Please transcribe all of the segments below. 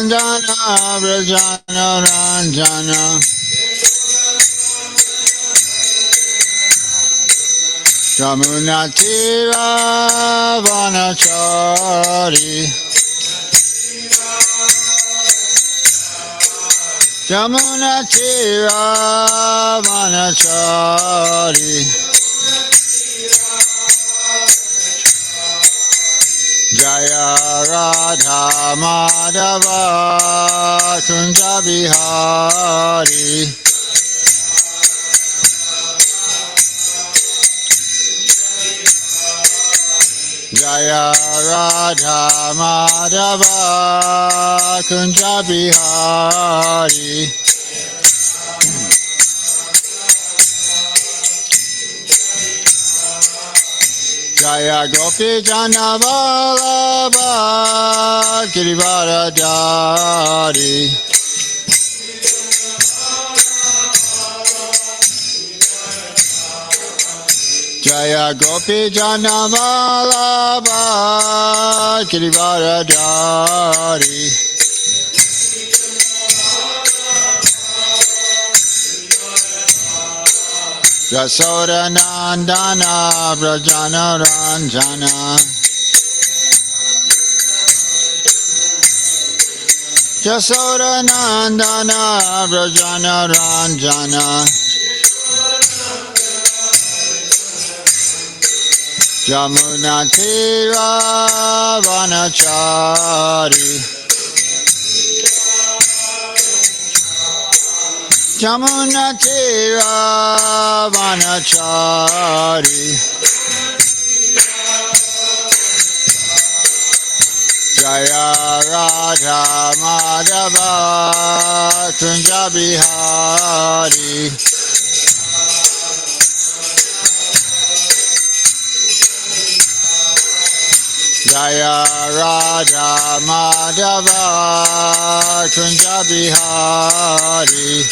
Vrajanoranjana Yamunatira Vanachari Yamunatira Vanachari Jaya Radha Madhava Kunja Bihari Jaya Radha Madhava Kunja Bihari Jaya Gopi Jana Vallabha Girivaradari Jaya Gopi Jana Vallabha Girivaradari Yasoda Nandana Vrajanoranjana Yasoda Nandana Vrajanoranjana Yamunatira Vanachari Yamunatira Vanachari Jaya Radha Madhava Kunja Bihari Jaya Radha Madhava Kunja Bihari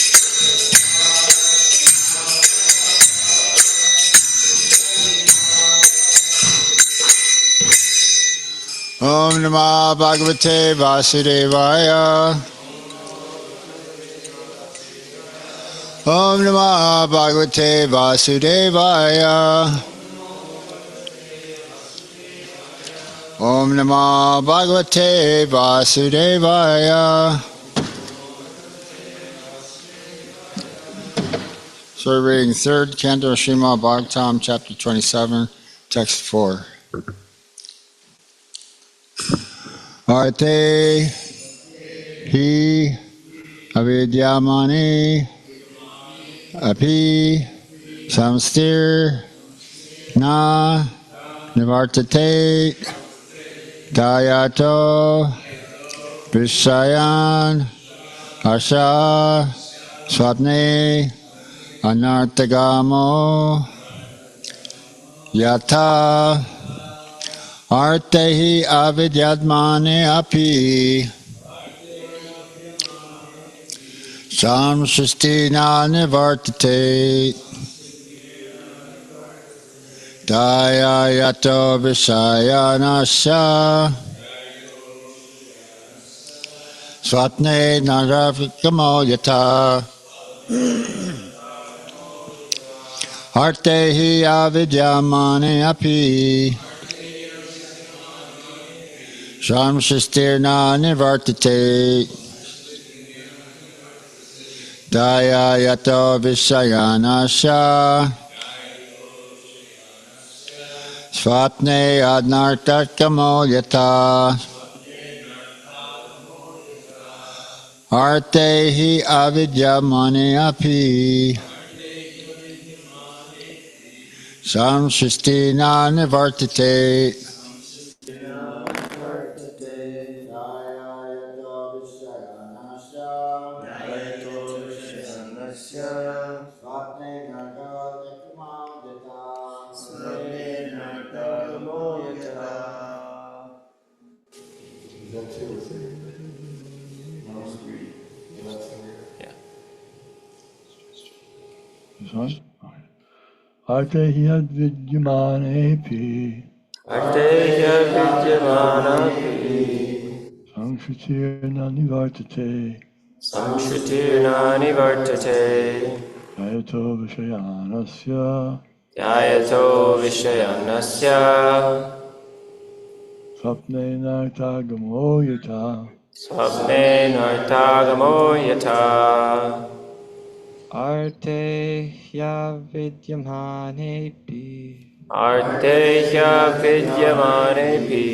Om Namah Bhagavate Vasudevaya Om Namah Bhagavate Vasudevaya Om Namah Bhagavate Vasudevaya. So we're reading 3rd Canto Srimad Bhagavatam, chapter 27, text 4. Arte hi avidyamani api samstir na nivartate dayato vishayan asha swapne anartagamo yata artehi avidyatmane api samsristi na nivartate dayato vishayanasya swapne naravikamo yata artehi avidyamane api samsristirna nivartate dayato vishayanasya swapne adnartakamo yata artehi avidyamane api samsristina nivartate Artehi vidyamanepi Artehi vidyamanepi Samshritirna nivartate. Samshritirna nivartate. Dhyato vishayanasya. Dhyayato vishayanasya. Swapne nartagamo yata. Swapne nartagamo yata. Arte hya vidyamanepi Artehya vidyamanepi.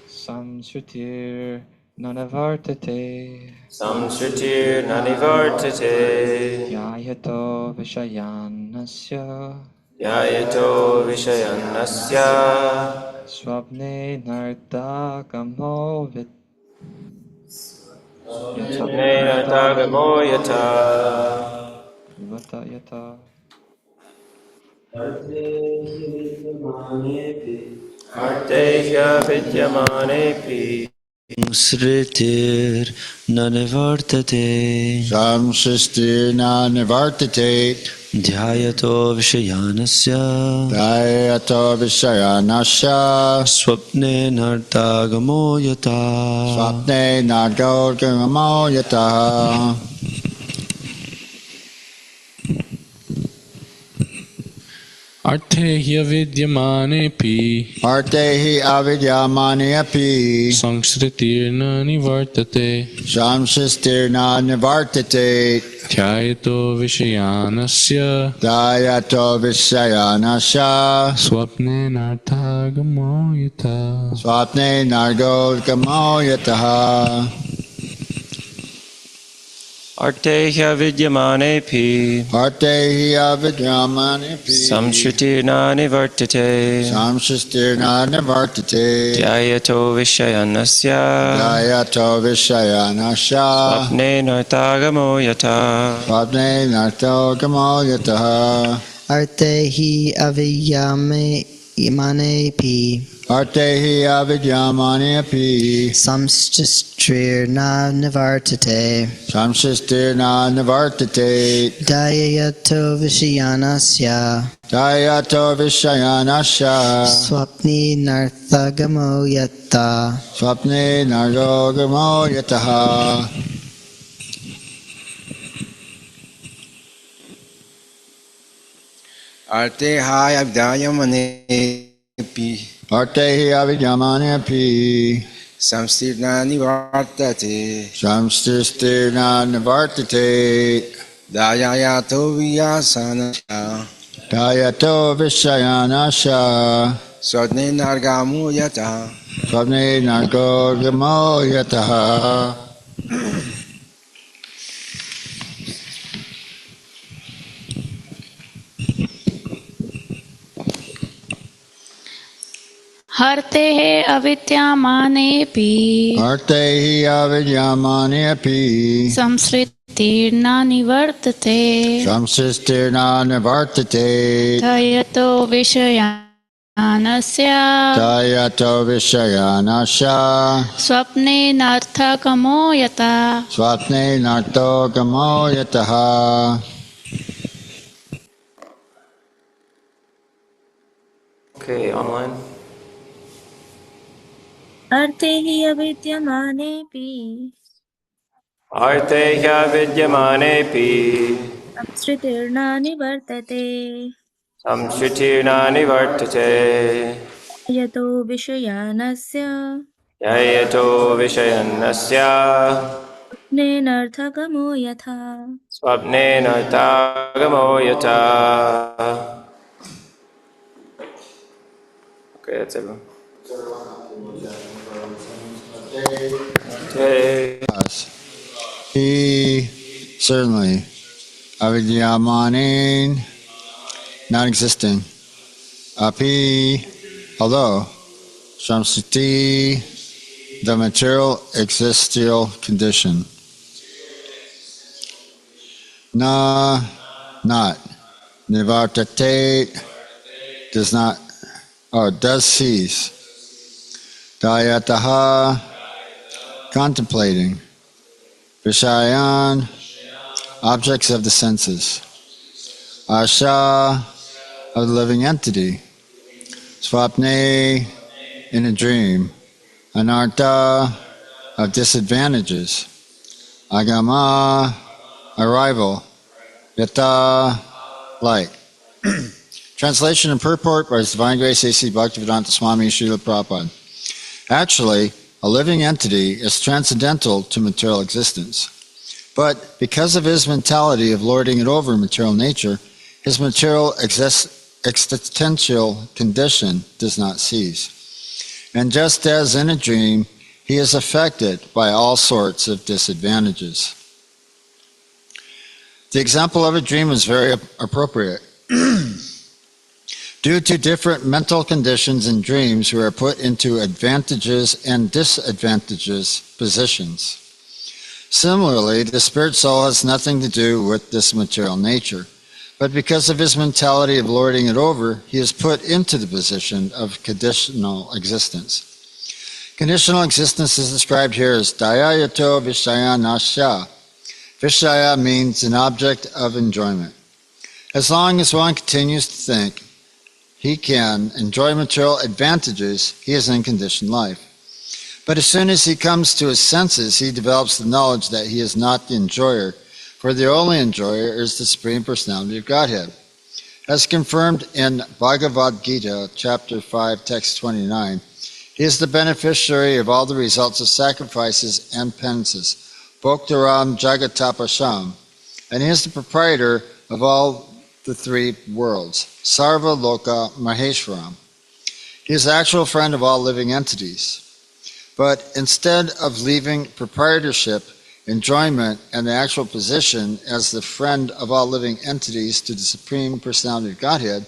samshrutir nanavartate Samshritir nanivartate. dhyayato vishayanasya Dhyayato vishayanasya. swapne nartagamo Swapne nartagamo yata. yata Artehya vidyamanepi. Samsritir nanivartate Samshistina nivartate. Dhyayato vishayanasya Dhyayato vishayanasya. Swapne nartagamo yata Swapne nargogamo yata. Artehya vidyamanepi Artehi avidyamani api. Samshritirna nivartate Samshistirna nivartate. Dhyayato vishayanasya Dhyayato vishayanasya. Swapne nartagamo yata Swapne nargogamo yata. Artehya vidyamanepi. Artehi avidyamani api. Samshritirna nivartate. Samshistirna nivartate. Dhyayato vishayanasya. Dhyayato vishayanasya. Swapne nartagamo yata. Swapne nargogamo yata. Artehi avidyame imanepi Artehi avidyamani api. samstistrirna nivartate Samshistirna nivartate. Dhyayato vishayanasya Dhyayato vishayanasya. swapni narthagamo yatta Swapne nargogamo yataha. Artehaya Vidayamanepi Artehi avidyamani api. Samstirna Nivartate Samshistirna nivartate. Dayayato Vyasanasya Dhyayato vishayanasya. Swadne Nargamo Yata Swapne nargogamo yataha. हर्ते अविद्यमानेऽपि Artehi avidyamani api. संसृतिर्न निवर्तते Samshistirna nivartate. धयतो विषयानस्य Dhyayato vishayanasya. स्वप्नेनार्थकमो यथा Swapne nargogamo yataha. Okay, online. अर्थे हि अविद्यमानेऽपि Artehya vidyamanepi. संसृतिर्न निवर्तते Samshritirna nivartate. यतो विषयानस्य Dhyayato vishayanasya. नेनर्थगमो यथा Swapne nartagamo yata. Okay, that's everyone. Okay. He certainly avidyamanin, non-existing. Api, although samsiti, the material existential condition. Na, not. Nivartate, does not, or does cease. Dayataha, contemplating. Vishayan, objects of the senses. Asha, of the living entity. Swapne, in a dream. Anartha, of disadvantages. Agama, arrival. Yata, like. Translation and purport by His Divine Grace A.C. Bhaktivedanta Swami Srila Prabhupada. Actually, a living entity is transcendental to material existence. But because of his mentality of lording it over material nature, his material existential condition does not cease. And just as in a dream, he is affected by all sorts of disadvantages. The example of a dream is very appropriate. Due to different mental conditions in dreams, we are put into advantages and disadvantages positions. Similarly, the spirit soul has nothing to do with this material nature, but because of his mentality of lording it over, he is put into the position of conditional existence. Conditional existence is described here as Dayayato Vishaya Nasya. Vishaya means an object of enjoyment. As long as one continues to think he can enjoy material advantages, he is in conditioned life. But as soon as he comes to his senses, he develops the knowledge that he is not the enjoyer, for the only enjoyer is the Supreme Personality of Godhead. As confirmed in Bhagavad Gita, chapter 5, text 29, he is the beneficiary of all the results of sacrifices and penances, Bhoktaram Jagatapasham, and he is the proprietor of all the three worlds, Sarva Loka Maheshwaram. He is the actual friend of all living entities. But instead of leaving proprietorship, enjoyment, and the actual position as the friend of all living entities to the Supreme Personality of Godhead,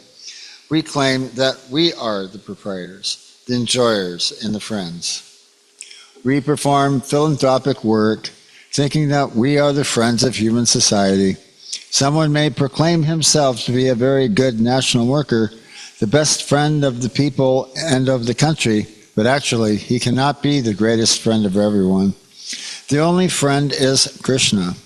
we claim that we are the proprietors, the enjoyers, and the friends. We perform philanthropic work, thinking that we are the friends of human society. Someone may proclaim himself to be a very good national worker, the best friend of the people and of the country, but actually he cannot be the greatest friend of everyone. The only friend is Krishna.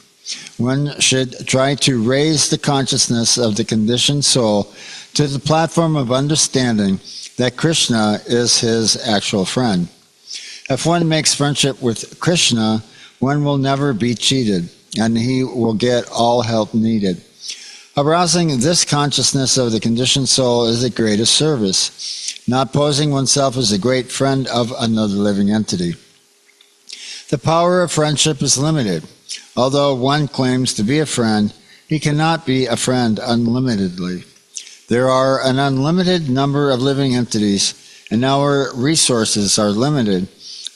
One should try to raise the consciousness of the conditioned soul to the platform of understanding that Krishna is his actual friend. If one makes friendship with Krishna, one will never be cheated, and he will get all help needed. Arousing this consciousness of the conditioned soul is the greatest service, not posing oneself as a great friend of another living entity. The power of friendship is limited. Although one claims to be a friend, he cannot be a friend unlimitedly. There are an unlimited number of living entities, and our resources are limited.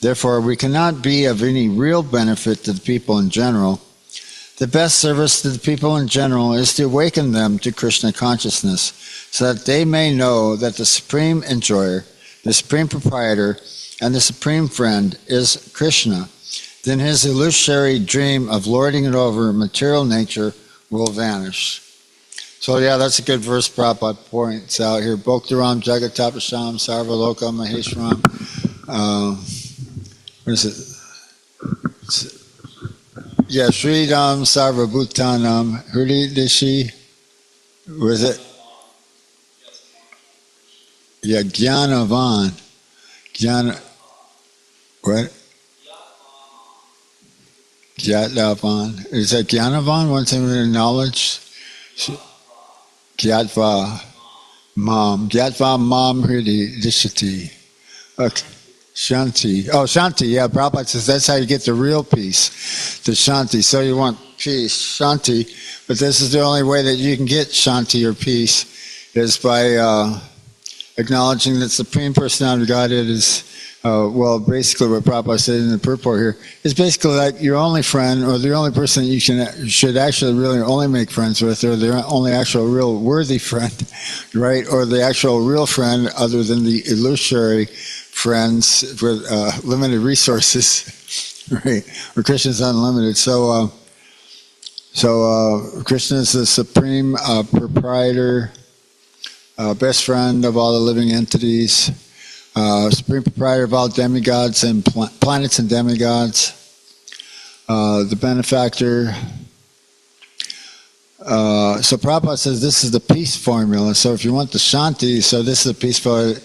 Therefore, we cannot be of any real benefit to the people in general. The best service to the people in general is to awaken them to Krishna consciousness, so that they may know that the Supreme Enjoyer, the Supreme Proprietor, and the Supreme Friend is Krishna. Then his illusory dream of lording it over material nature will vanish. So yeah, that's a good verse Prabhupada points out here. Bhoktaram Jagatapasham Sarvaloka Maheshwaram. What is it? Yeah, Sridam Sarvabhutanam Hridishi. Was it? Yeah, Jnanavan. What? Jnanavan. Is that Jnanavan? One thing with knowledge? Gyatva Mam. Gyatva Mam Hridishati. Okay. Shanti. Oh, Shanti. Yeah, Prabhupada says that's how you get the real peace. The Shanti. So you want peace, Shanti. But this is the only way that you can get Shanti or peace is by acknowledging that Supreme Personality of Godhead is, basically what Prabhupada said in the purport here, is basically like your only friend or the only person that you should actually really only make friends with, or the only actual real worthy friend, right? Or the actual real friend other than the illusory friends with limited resources, right? Or Krishna's unlimited. So Krishna is the Supreme Proprietor, best friend of all the living entities, Supreme Proprietor of all demigods and planets and demigods, the benefactor. So Prabhupada says this is the peace formula. So if you want the Shanti, so this is the peace formula.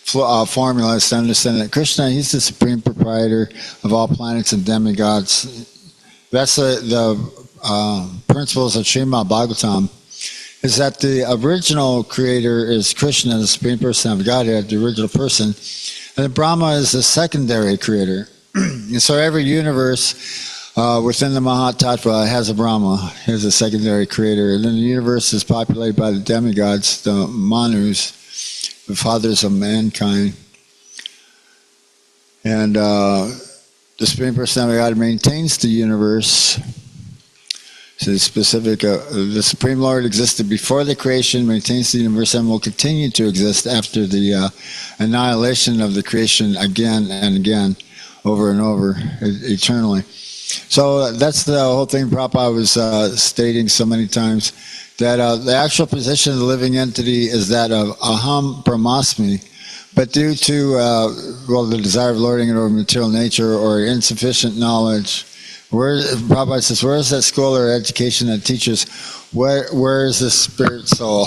formulas to understand that Krishna, he's the supreme proprietor of all planets and demigods. That's the principles of Srimad Bhagavatam, is that the original creator is Krishna, the supreme person of Godhead, the original person, and the Brahma is the secondary creator. And so every universe within the Mahatattva has a Brahma, has a secondary creator, and then the universe is populated by the demigods, the Manus, the fathers of mankind. And the Supreme Personality of God maintains the universe. So the Supreme Lord existed before the creation, maintains the universe, and will continue to exist after the annihilation of the creation again and again, over and over, eternally. So that's the whole thing Prabhupada was stating so many times, that the actual position of the living entity is that of Aham Brahmasmi, but due to the desire of lording it over material nature or insufficient knowledge, Prabhupada says, where is that school or education that teaches where is the spirit soul,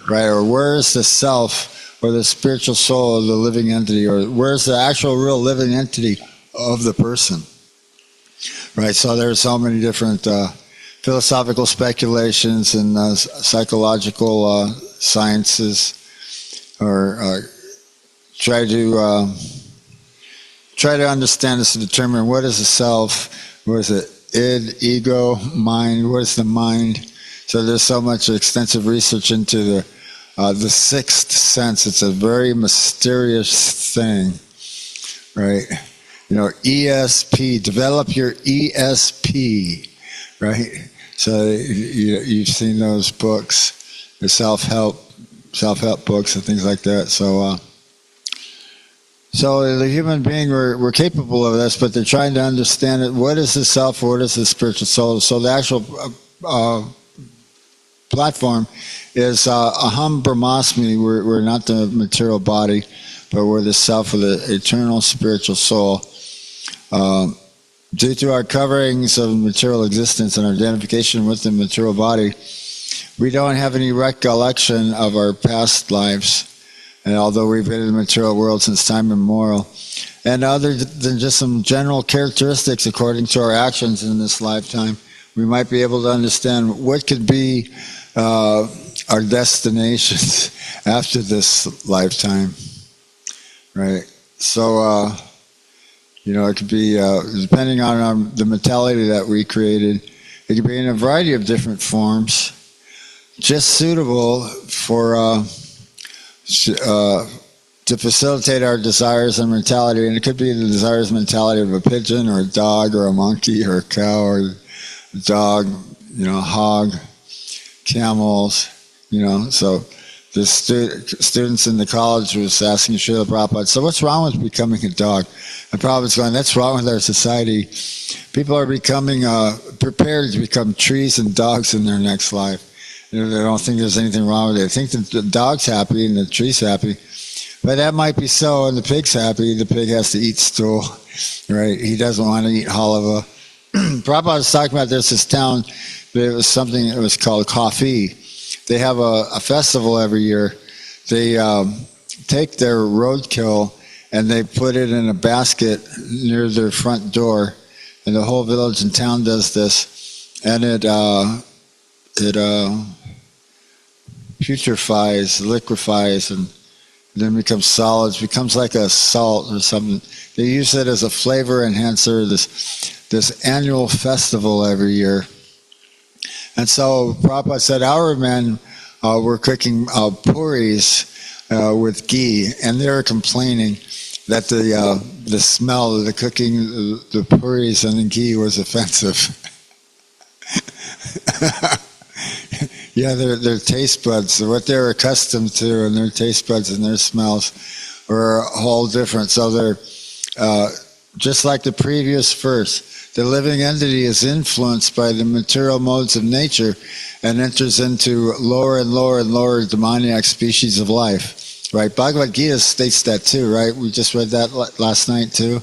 right? Or where is the self or the spiritual soul of the living entity, or where's the actual real living entity of the person, right? So there's so many different philosophical speculations and psychological sciences, or try to understand this to determine what is the self, what is it, id, ego, mind, what is the mind. So there's so much extensive research into the sixth sense. It's a very mysterious thing, right? ESP, develop your ESP, right? So you've seen those books, the self-help books and things like that. So the human being, we're capable of this, but they're trying to understand it. What is the self? What is the spiritual soul? So the actual platform is Aham Brahmasmi. We're not the material body, but we're the self of the eternal spiritual soul. Due to our coverings of material existence and our identification with the material body, we don't have any recollection of our past lives. And although we've been in the material world since time immemorial, and other than just some general characteristics according to our actions in this lifetime, we might be able to understand what could be our destinations after this lifetime, right? So, it could be, depending on the mentality that we created, it could be in a variety of different forms, just suitable for to facilitate our desires and mentality. And it could be the desires and mentality of a pigeon or a dog or a monkey or a cow or a dog, hog, camels, So the students in the college was asking Srila Prabhupada, so what's wrong with becoming a dog? And Prabhupada's going, that's wrong with our society. People are becoming prepared to become trees and dogs in their next life. They don't think there's anything wrong with it. They think that the dog's happy and the tree's happy. But that might be so, and the pig's happy. The pig has to eat stool, right? He doesn't want to eat halava. Prabhupada was talking about this town, but it was something that was called coffee. They have a festival every year. They take their roadkill and they put it in a basket near their front door. And the whole village and town does this. And it putrefies, liquefies, and then becomes solids, becomes like a salt or something. They use it as a flavor enhancer, this annual festival every year. And so Prabhupada said our men were cooking puris with ghee, and they were complaining that the smell of the cooking, the puris and the ghee was offensive. Yeah, their taste buds, what they're accustomed to, and their taste buds and their smells are all different. So they're just like the previous verse. The living entity is influenced by the material modes of nature and enters into lower and lower and lower demoniac species of life. Right? Bhagavad Gita states that too, right? We just read that last night too.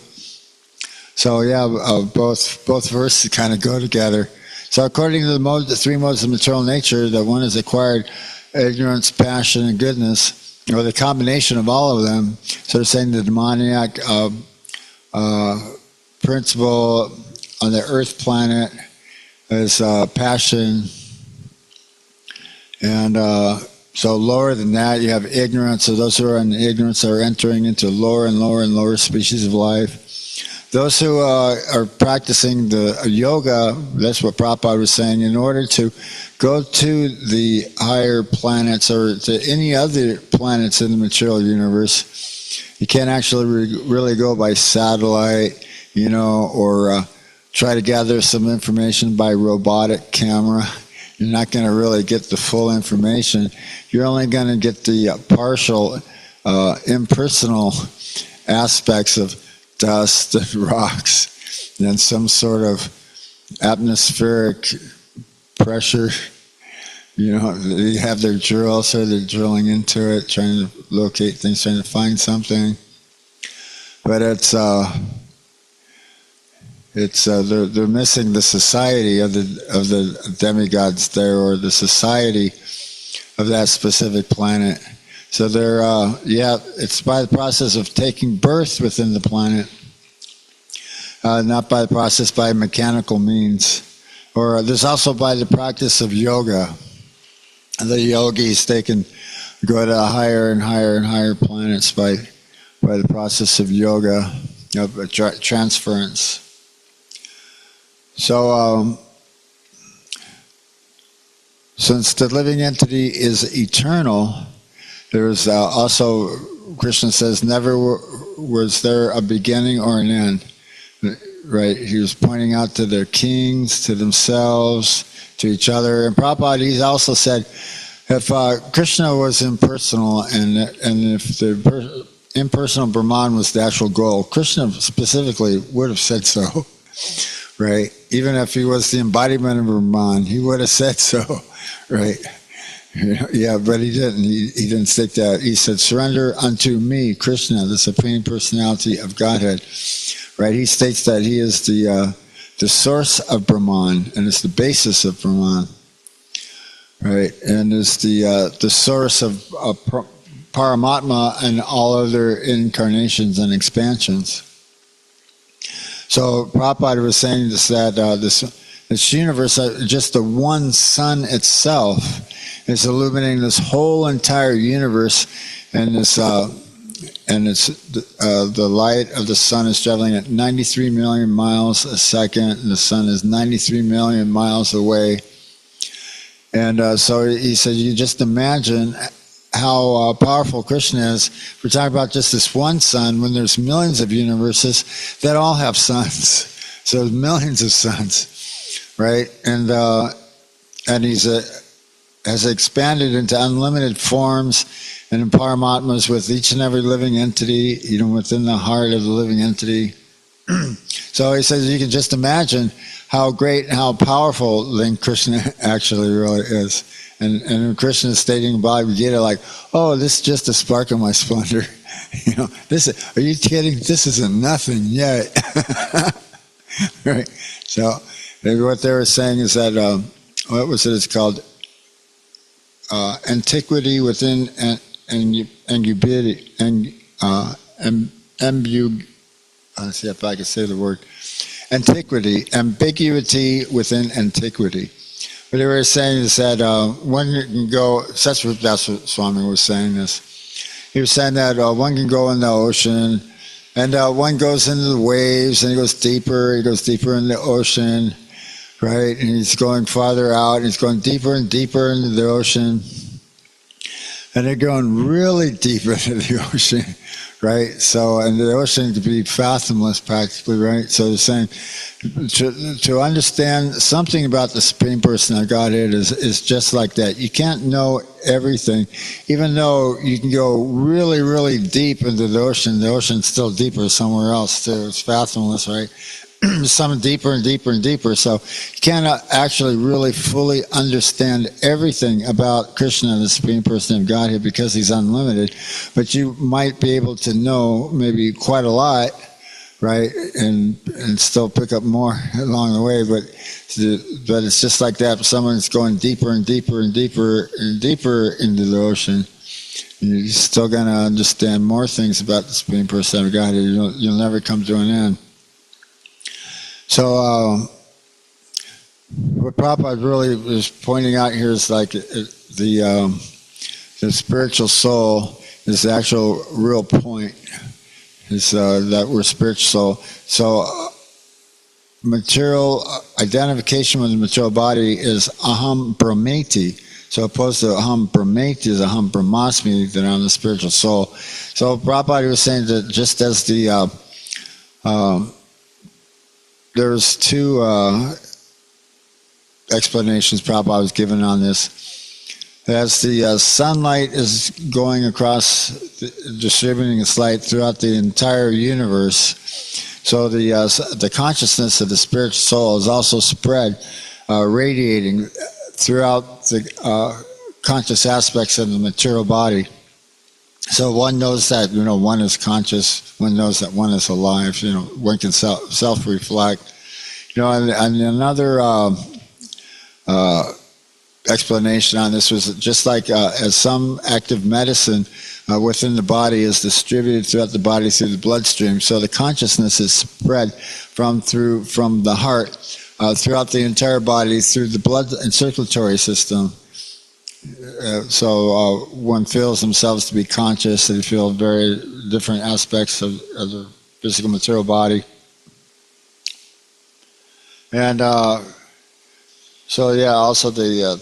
So yeah, both verses kind of go together. So according to the three modes of material nature, that one is acquired ignorance, passion, and goodness, or the combination of all of them. So they're saying the demoniac principle on the earth planet is passion, and so lower than that you have ignorance. So those who are in ignorance are entering into lower and lower and lower species of life. Those who are practicing the yoga, that's what Prabhupada was saying, in order to go to the higher planets or to any other planets in the material universe, you can't actually really go by satellite, or try to gather some information by robotic camera. You're not going to really get the full information. You're only going to get the partial, impersonal aspects of dust and rocks and some sort of atmospheric pressure. They have their drill, so they're drilling into it, trying to locate things, trying to find something. But they're missing the society of the demigods there, or the society of that specific planet. So they're it's by the process of taking birth within the planet, not by the process by mechanical means. Or there's also by the practice of yoga. The yogis, they can go to higher and higher and higher planets by the process of yoga, of transference. So, since the living entity is eternal, there's also, Krishna says, never was there a beginning or an end. Right? He was pointing out to their kings, to themselves, to each other. And Prabhupada, he's also said, if Krishna was impersonal and if the impersonal Brahman was the actual goal, Krishna specifically would have said so. Right? Even if he was the embodiment of Brahman, he would have said so. Right? Yeah, but he didn't. He didn't stick to that. He said, surrender unto me, Krishna, the Supreme Personality of Godhead. Right? He states that he is the source of Brahman, and it's the basis of Brahman. Right? And is the source of Paramatma and all other incarnations and expansions. So Prabhupada was saying this, that this universe, just the one sun itself, is illuminating this whole entire universe, and this the light of the sun is traveling at 93 million miles a second, and the sun is 93 million miles away. And so he said, you just imagine how powerful Krishna is. We're talking about just this one sun when there's millions of universes that all have suns. So there's millions of suns, right? And he's has expanded into unlimited forms and in Paramatmas with each and every living entity, within the heart of the living entity. So he says you can just imagine how great and how powerful then Krishna actually really is. And Krishna is stating in Bhagavad Gita, like, oh, this is just a spark of my splendor. Are you kidding? This isn't nothing yet. Right? So what they were saying is that, what was it? It's called antiquity within ambiguity. Let's see if I can say the word. Antiquity, ambiguity within antiquity. What they were saying is that one can go, that's what Swami was saying this. He was saying that one can go in the ocean, and one goes into the waves, and he goes deeper in the ocean, right? And he's going farther out, and he's going deeper and deeper into the ocean. And they're going really deep into the ocean, right? So, and the ocean could be fathomless practically, right? So they're saying to understand something about the Supreme Person of Godhead is just like that. You can't know everything, even though you can go really, really deep into the ocean's still deeper somewhere else too. It's fathomless, right? Some deeper and deeper and deeper. So you cannot actually really fully understand everything about Krishna, the Supreme Person of Godhead, because he's unlimited. But you might be able to know maybe quite a lot, right? And still pick up more along the way. But it's just like that. Someone's going deeper and deeper and deeper and deeper into the ocean. You're still going to understand more things about the Supreme Personality of Godhead. You'll never come to an end. So, what Prabhupada really is pointing out here is like the spiritual soul is the actual real point, is that we're spiritual soul. So, material identification with the material body is aham brahmeti. So opposed to aham brahmeti is aham brahmasmi, that I'm the spiritual soul. So Prabhupada was saying that just as the there's two explanations Prabhupada was given on this. As the sunlight is going across, distributing its light throughout the entire universe, so the consciousness of the spiritual soul is also spread, radiating throughout the conscious aspects of the material body. So one knows that, one is conscious, one knows that one is alive, one can self-reflect. And another explanation on this was just like as some active medicine within the body is distributed throughout the body through the bloodstream, so the consciousness is spread from the heart throughout the entire body through the blood and circulatory system. So one feels themselves to be conscious. They feel very different aspects of the physical material body. And also the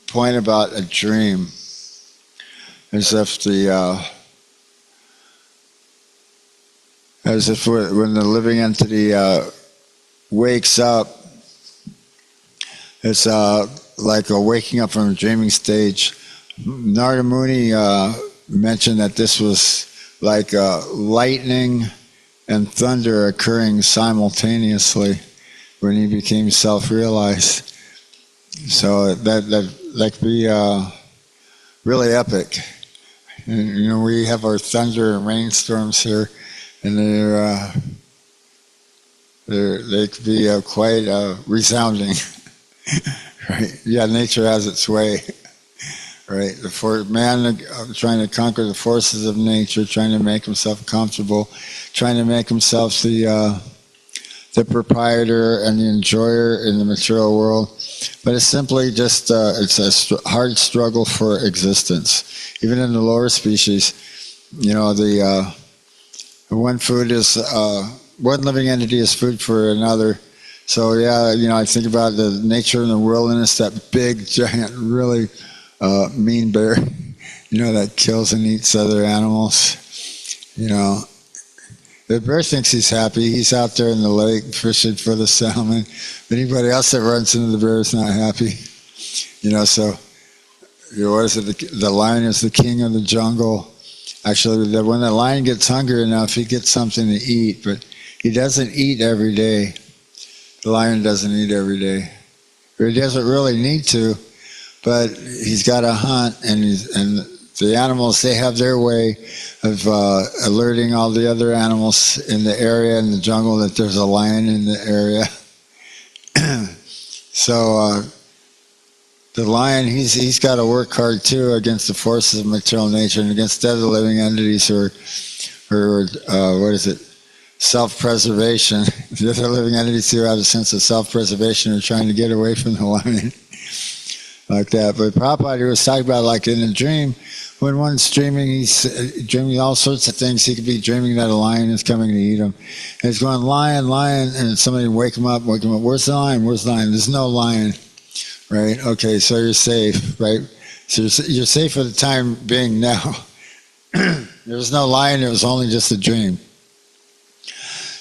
point about a dream is as if when the living entity wakes up, it's like a waking up from a dreaming stage. Narada Muni mentioned that this was like lightning and thunder occurring simultaneously when he became self-realized. So that could be really epic. And, we have our thunder and rainstorms here, and they could be quite resounding. Right? Yeah, nature has its way. Right? Man trying to conquer the forces of nature, trying to make himself comfortable, trying to make himself the proprietor and the enjoyer in the material world. But it's simply just it's a hard struggle for existence. Even in the lower species, the one food is one living entity is food for another. So I think about the nature in the wilderness, that big, giant, really mean bear, that kills and eats other animals. The bear thinks he's happy. He's out there in the lake fishing for the salmon. But anybody else that runs into the bear is not happy. So what is it? The lion is the king of the jungle. Actually, when the lion gets hungry enough, he gets something to eat, but he doesn't eat every day. The lion doesn't eat every day. Or he doesn't really need to, but he's got to hunt, and the animals, they have their way of alerting all the other animals in the area, in the jungle, that there's a lion in the area. So the lion, he's got to work hard too against the forces of material nature and against other living entities who are self-preservation. The other living entities who have a sense of self-preservation are trying to get away from the lion. Like that. But Prabhupada was talking about, like in a dream, when one's dreaming, he's dreaming all sorts of things. He could be dreaming that a lion is coming to eat him. And he's going, lion, lion, and somebody wake him up. Where's the lion? Where's the lion? There's no lion. Right? Okay, so you're safe, right? So you're safe for the time being now. There was no lion, it was only just a dream.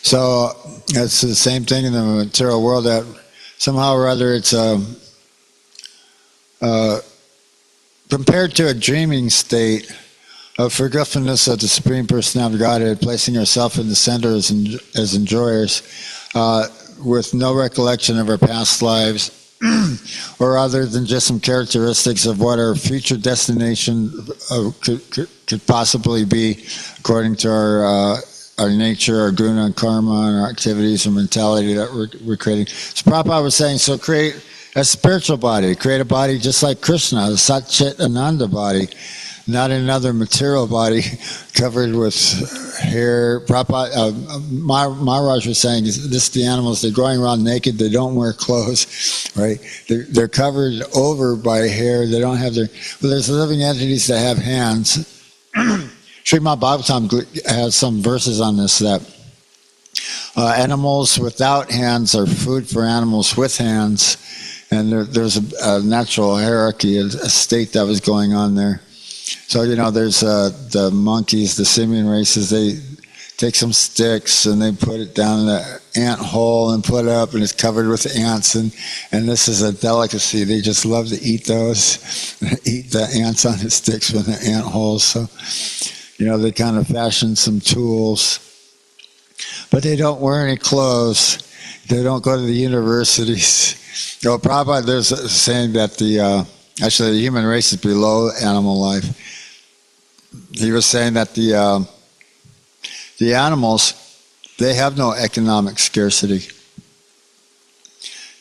So that's the same thing in the material world, that somehow or other it's compared to a dreaming state of forgetfulness of the Supreme Personality of Godhead, placing ourselves in the center as enjoyers, with no recollection of our past lives, or other than just some characteristics of what our future destination could possibly be, according to our nature, our guna and karma, and our activities and mentality that we're creating. So Prabhupada was saying, so create a spiritual body, create a body just like Krishna, the Sat Chit Ananda body, not another material body covered with hair. Prabhupada, Maharaj was saying, this the animals, they're going around naked, they don't wear clothes, right? They're covered over by hair, they don't have their... Well, there's living entities that have hands. Srimad Bhagavatam has some verses on this, that animals without hands are food for animals with hands. And there's a natural hierarchy, a state that was going on there. So, there's the monkeys, the simian races, they take some sticks and they put it down in the ant hole and put it up, and it's covered with ants. And this is a delicacy. They just love to eat those, eat the ants on the sticks from the ant holes. So, they kind of fashion some tools. But they don't wear any clothes. They don't go to the universities. Prabhupada, there's a saying that the human race is below animal life. He was saying that the animals, they have no economic scarcity.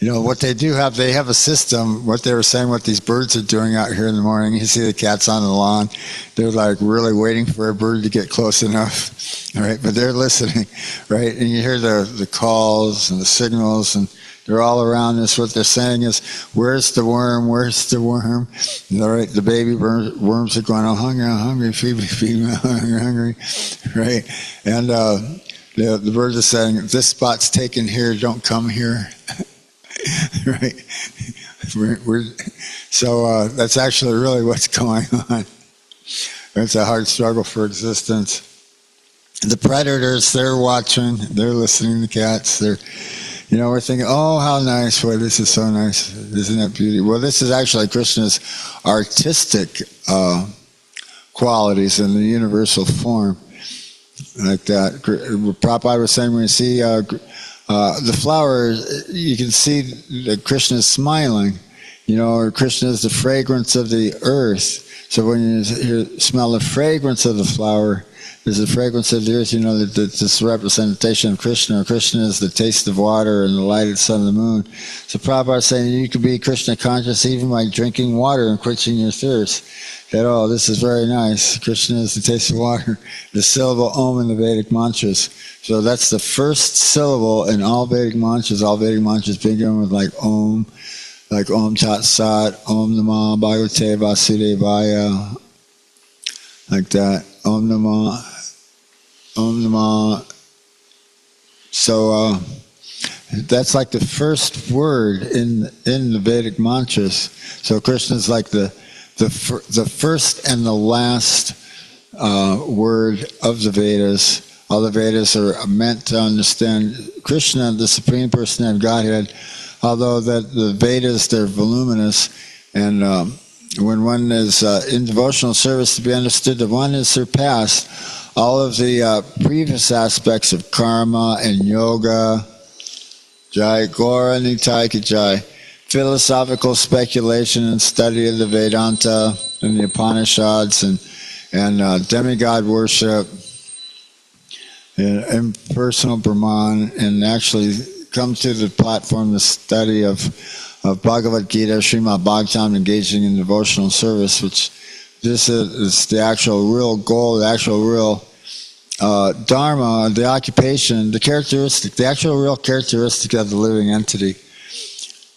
What they do have, they have a system. What they were saying, what these birds are doing out here in the morning, you see the cats on the lawn, they're like really waiting for a bird to get close enough, all right? But they're listening, right? And you hear the calls and the signals, and they're all around us. What they're saying is, where's the worm? Where's the worm? All right, the baby worms are going, I'm hungry, feed me, I'm hungry, right? And the birds are saying, this spot's taken here, don't come here. Right? So that's actually really what's going on. It's a hard struggle for existence. The predators, they're watching, they're listening to cats, they're, we're thinking, oh, how nice, boy, this is so nice, isn't it beauty? Well, this is actually Krishna's artistic qualities in the universal form, like that. Prabhupada was saying, when you see the flower, you can see that Krishna is smiling, or Krishna is the fragrance of the earth. So when you smell the fragrance of the flower, there's the fragrance of the earth, that this representation of Krishna. Or Krishna is the taste of water and the light of the sun and the moon. So Prabhupada is saying you can be Krishna conscious even by drinking water and quenching your thirst. That, this is very nice. Krishna is the taste of water. The syllable Om in the Vedic mantras. So that's the first syllable in all Vedic mantras. All Vedic mantras begin with like Om Tat Sat, Om Namah Bhagavate Vasudevaya, like that. Om Namah. So that's like the first word in the Vedic mantras. So Krishna's like the first and the last word of the Vedas. All the Vedas are meant to understand Krishna, the Supreme Personality of Godhead, although that the Vedas, they're voluminous, and when one is in devotional service, to be understood that one has surpassed all of the previous aspects of karma and yoga, Jai Gora Nitai Ki Jai, philosophical speculation and study of the Vedanta and the Upanishads, and demigod worship, and impersonal Brahman, and actually come to the platform, the study of Bhagavad Gita, Srimad Bhagavatam, engaging in devotional service, which this is the actual real goal, the actual real dharma, the occupation, the characteristic, the actual real characteristic of the living entity.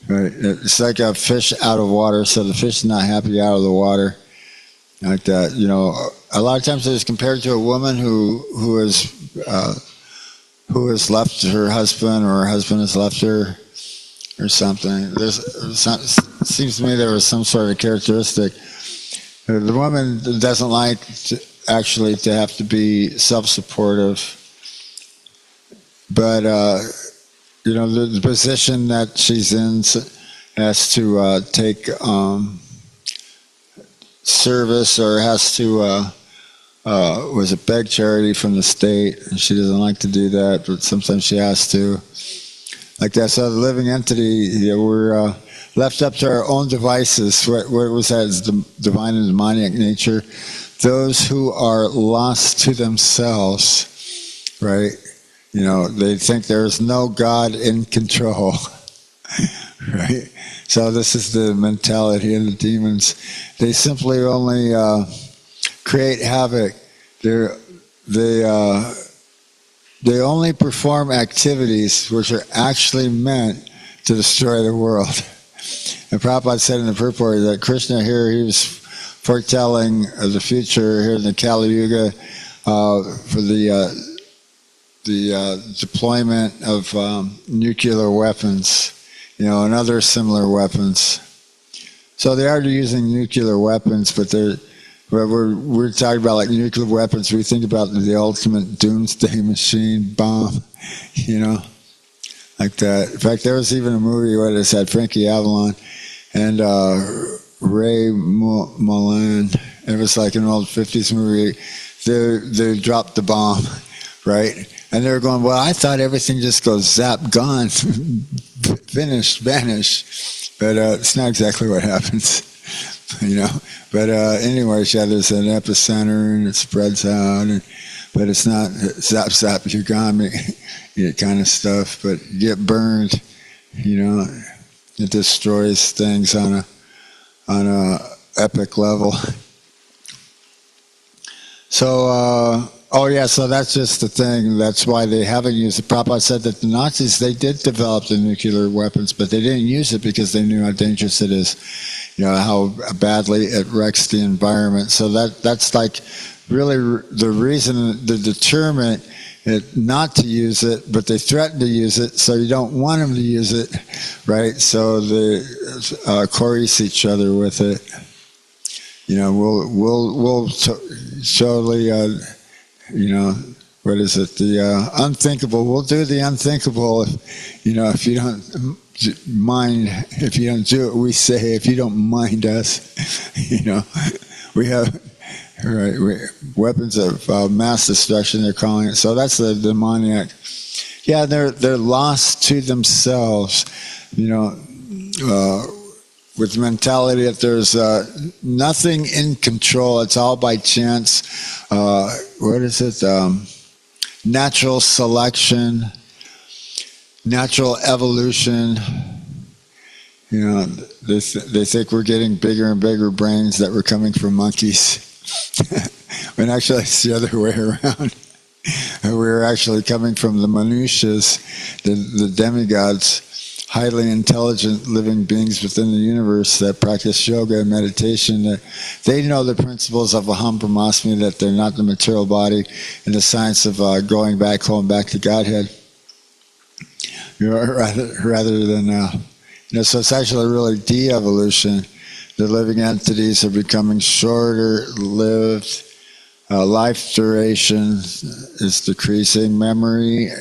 Right? It's like a fish out of water, so the fish is not happy out of the water. Like that, a lot of times it's compared to a woman who has left her husband, or her husband has left her, or something. It seems to me there was some sort of characteristic. The woman doesn't like to have to be self-supportive, but the position that she's in has to take service, or has to beg charity from the state, and she doesn't like to do that, but sometimes she has to. Like that, so the living entity, we're left up to our own devices. What was that? Is the divine and demoniac nature. Those who are lost to themselves, right? They think there is no God in control, right? So this is the mentality of the demons. They simply only create havoc. They only perform activities which are actually meant to destroy the world. And Prabhupada said in the purport that Krishna here, he was foretelling of the future here in the Kali Yuga for the deployment of nuclear weapons, and other similar weapons. So they are using nuclear weapons, but we're talking about like nuclear weapons. We think about the ultimate doomsday machine bomb, like that. In fact, there was even a movie where it had Frankie Avalon and Ray Milland. It was like an old 50s movie. They dropped the bomb, right? And they were going, well, I thought everything just goes zap, gone, finished, vanished. But it's not exactly what happens, But anyways, yeah, there's an epicenter and it spreads out. But it's not zap, zap, you're gone, kind of stuff. But you get burned, it destroys things on a epic level. So, so that's just the thing. That's why they haven't used it. Prabhupada said that the Nazis, they did develop the nuclear weapons, but they didn't use it because they knew how dangerous it is, how badly it wrecks the environment. So that's like really the reason, the deterrent it not to use it, but they threaten to use it, so you don't want them to use it, right? So they coerce each other with it. We'll totally, what is it? The unthinkable. We'll do the unthinkable if you don't mind, if you don't do it, we say, if you don't mind us, we have, right, weapons of mass destruction, they're calling it. So that's the demoniac. Yeah, they're lost to themselves, with the mentality that there's nothing in control. It's all by chance. What is it? Natural selection, natural evolution. They think we're getting bigger and bigger brains, that we're coming from monkeys. When actually it's the other way around. We're actually coming from the Manushas, the demigods, highly intelligent living beings within the universe that practice yoga and meditation, that they know the principles of Aham Brahmasmi, that they're not the material body, and the science of going back home, back to Godhead, rather than, so it's actually really de-evolution. The living entities are becoming shorter lived, life duration is decreasing, memory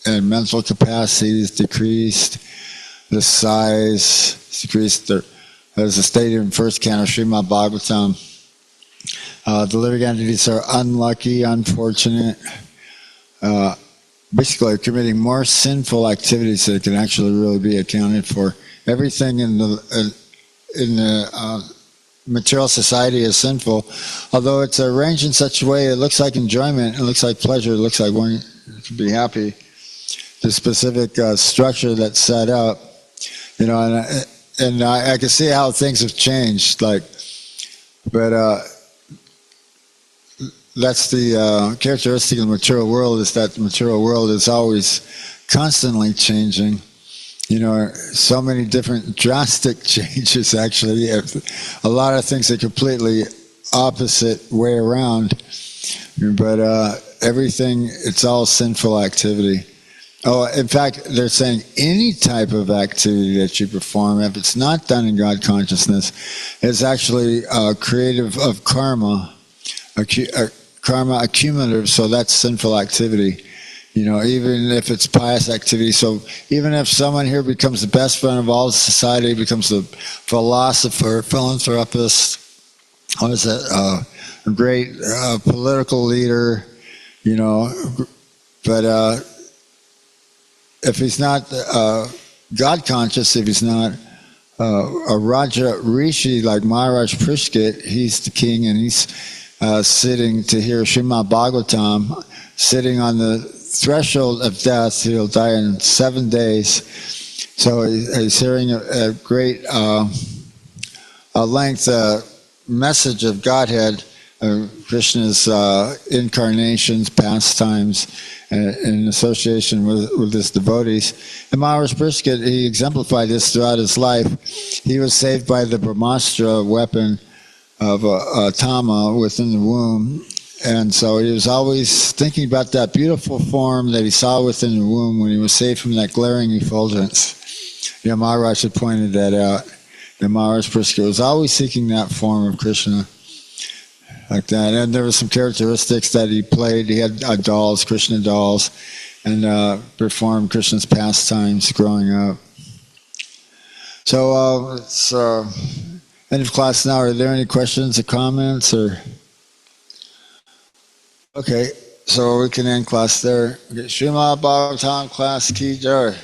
and mental capacity is decreased, the size is decreased. As stated in first canto Srimad Bhagavatam, the living entities are unlucky, unfortunate, basically committing more sinful activities that can actually really be accounted for. Everything in the material society is sinful, although it's arranged in such a way it looks like enjoyment, it looks like pleasure, it looks like wanting to be happy. The specific structure that's set up, and I can see how things have changed, but that's the characteristic of the material world, is that the material world is always constantly changing. So many different drastic changes, actually. A lot of things are completely opposite way around. But everything, it's all sinful activity. Oh, in fact, they're saying any type of activity that you perform, if it's not done in God consciousness, is actually creative of karma, karma accumulative, so that's sinful activity. Even if it's pious activity. So even if someone here becomes the best friend of all society, becomes a philosopher, philanthropist, what is it, a great political leader, but if he's not God conscious, if he's not a Raja Rishi like Maharaj Prishkit, he's the king and he's sitting to hear Srimad Bhagavatam, sitting on the threshold of death. He'll die in 7 days. So he's hearing a great length message of Godhead, Krishna's incarnations, pastimes, in association with his devotees. And Maharaj Prishket, he exemplified this throughout his life. He was saved by the Brahmastra weapon of Tama within the womb. And so he was always thinking about that beautiful form that he saw within the womb when he was saved from that glaring effulgence. Maharaj had pointed that out. The Maharaj Prishket was always seeking that form of Krishna. Like that. And there were some characteristics that he played. He had dolls, Krishna dolls, and performed Krishna's pastimes growing up. So it's end of class now. Are there any questions or comments? Okay, so we can end class there. Okay, Srimad Bhagavatam class ki jai.